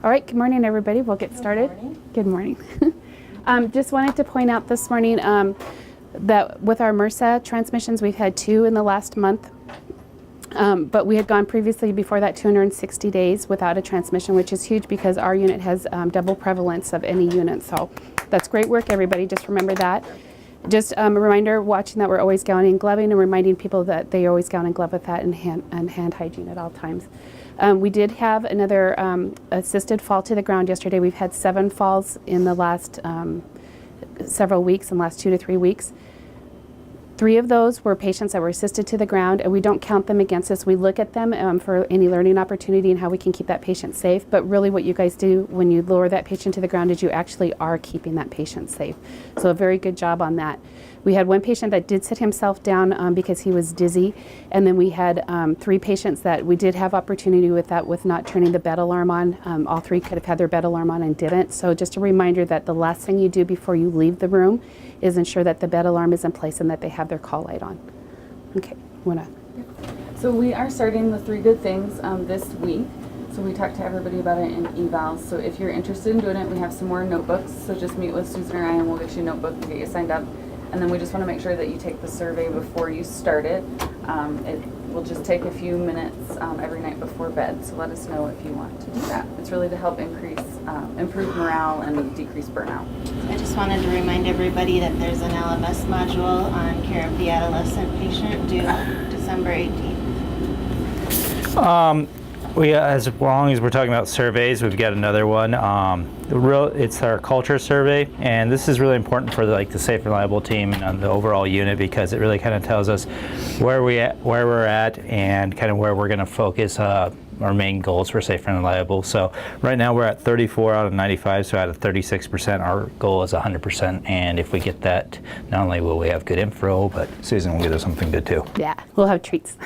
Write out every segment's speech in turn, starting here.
All right, good morning, everybody. We'll get started. Good morning. Just wanted to point out this morning that with our MRSA transmissions, we've had 2 in the last month. But we had gone previously before that 260 days without a transmission, which is huge because our unit has double prevalence of any unit. So that's great work, everybody. Just remember that. Just a reminder, watching that we're always gowning and gloving, and reminding people that they always gown and glove with that, and hand hygiene at all times. We did have another assisted fall to the ground yesterday. We've had 7 falls in the last several weeks, in the last 2 to 3 weeks. 3 of those were patients that were assisted to the ground, and we don't count them against us. We look at them for any learning opportunity and how we can keep that patient safe. But really what you guys do when you lower that patient to the ground is you actually are keeping that patient safe. So a very good job on that. We had 1 patient that did sit himself down because he was dizzy, and then we had 3 patients that we did have opportunity with that with not turning the bed alarm on. All 3 could have had their bed alarm on and didn't. So just a reminder that the last thing you do before you leave the room is ensure that the bed alarm is in place and that they have their call light on. Okay, So we are starting the 3 good things this week. So we talked to everybody about it in evals. So if you're interested in doing it, we have some more notebooks. So just meet with Susan or I and we'll get you a notebook and get you signed up. And then we just want to make sure that you take the survey before you start it. It will just take a few minutes every night before bed. So let us know if you want to do that. It's really to help improve morale and decrease burnout. I just wanted to remind everybody that there's an LMS module on care of the adolescent patient due December 18th. As long as we're talking about surveys, we've got another one. It's our culture survey, and this is really important for the Safe and Reliable team and the overall unit because it really kind of tells us where we're at, and kind of where we're going to focus our main goals for Safe and Reliable. So right now we're at 34 out of 95, so out of 36%, our goal is 100%. And if we get that, not only will we have good info, but Susan will get us something good too. Yeah, we'll have treats.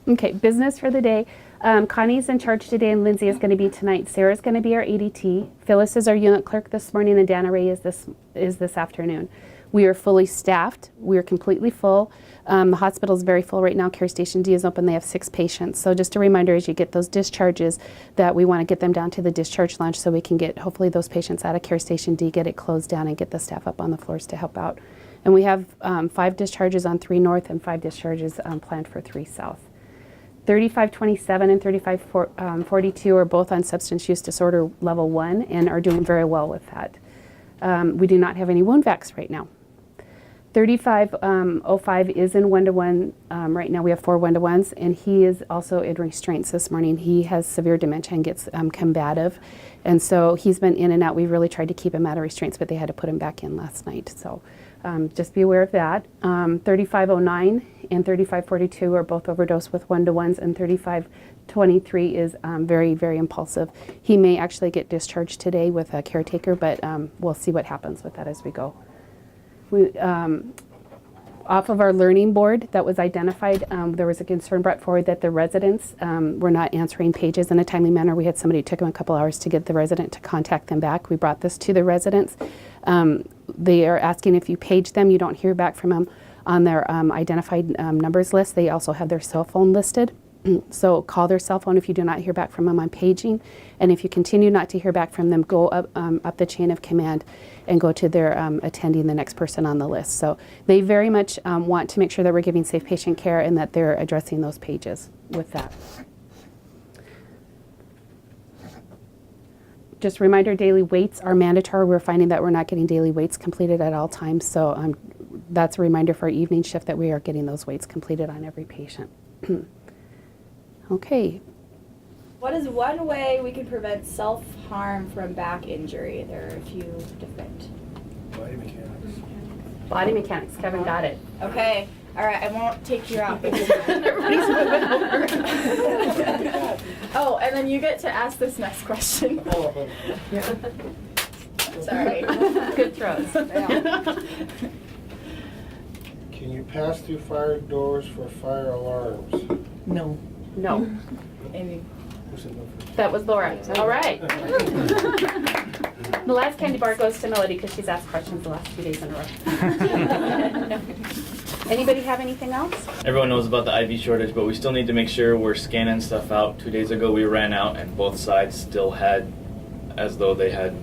Okay, business for the day. Connie's in charge today, and Lindsay is going to be tonight. Sarah's going to be our ADT. Phyllis is our unit clerk this morning, and Dana Ray is this afternoon. We are fully staffed. We are completely full. The hospital is very full right now. Care Station D is open. They have 6 patients. So just a reminder as you get those discharges that we want to get them down to the discharge lounge so we can get hopefully those patients out of Care Station D, get it closed down, and get the staff up on the floors to help out. And we have 5 discharges on 3 North and 5 discharges planned for 3 South. 3527 and 3542 are both on substance use disorder level 1 and are doing very well with that. We do not have any wound vacs right now. 3505 is in 1-to-1 right now. We have 4 1-to-1s, and he is also in restraints this morning. He has severe dementia and gets combative, and so he's been in and out. We really tried to keep him out of restraints, but they had to put him back in last night. So just be aware of that. 3509 and 3542 are both overdosed with 1-to-1s, and 3523 is very, very impulsive. He may actually get discharged today with a caretaker, but we'll see what happens with that as we go. We, off of our learning board that was identified, there was a concern brought forward that the residents were not answering pages in a timely manner. We had somebody, it took them a couple hours to get the resident to contact them back. We brought this to the residents. They are asking if you page them, you don't hear back from them on their identified numbers list. They also have their cell phone listed. So call their cell phone if you do not hear back from them on paging. And if you continue not to hear back from them, go up the chain of command and go to their attending, the next person on the list. So they very much want to make sure that we're giving safe patient care and that they're addressing those pages with that. Just a reminder, daily weights are mandatory. We're finding that we're not getting daily weights completed at all times. So that's a reminder for our evening shift that we are getting those weights completed on every patient. Okay. What is one way we can prevent self-harm from back injury? There are a few different. Body mechanics. Body mechanics. Kevin got it. Okay. All right. I won't take you out because everybody's moving over. Oh, and then you get to ask this next question. Yeah. Sorry. Good throws. Yeah. Can you pass through fire doors for fire alarms? No. Amy. Who said no first? That was Laura. All right. The last candy bar goes to Melody because she's asked questions the last 2 days in a row. Anybody have anything else? Everyone knows about the IV shortage, but we still need to make sure we're scanning stuff out. 2 days ago we ran out and both sides still had, as though they had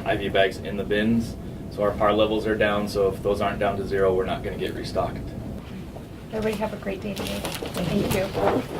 IV bags in the bins. So our par levels are down, so if those aren't down to 0, we're not going to get restocked. Everybody have a great day today. Thank you.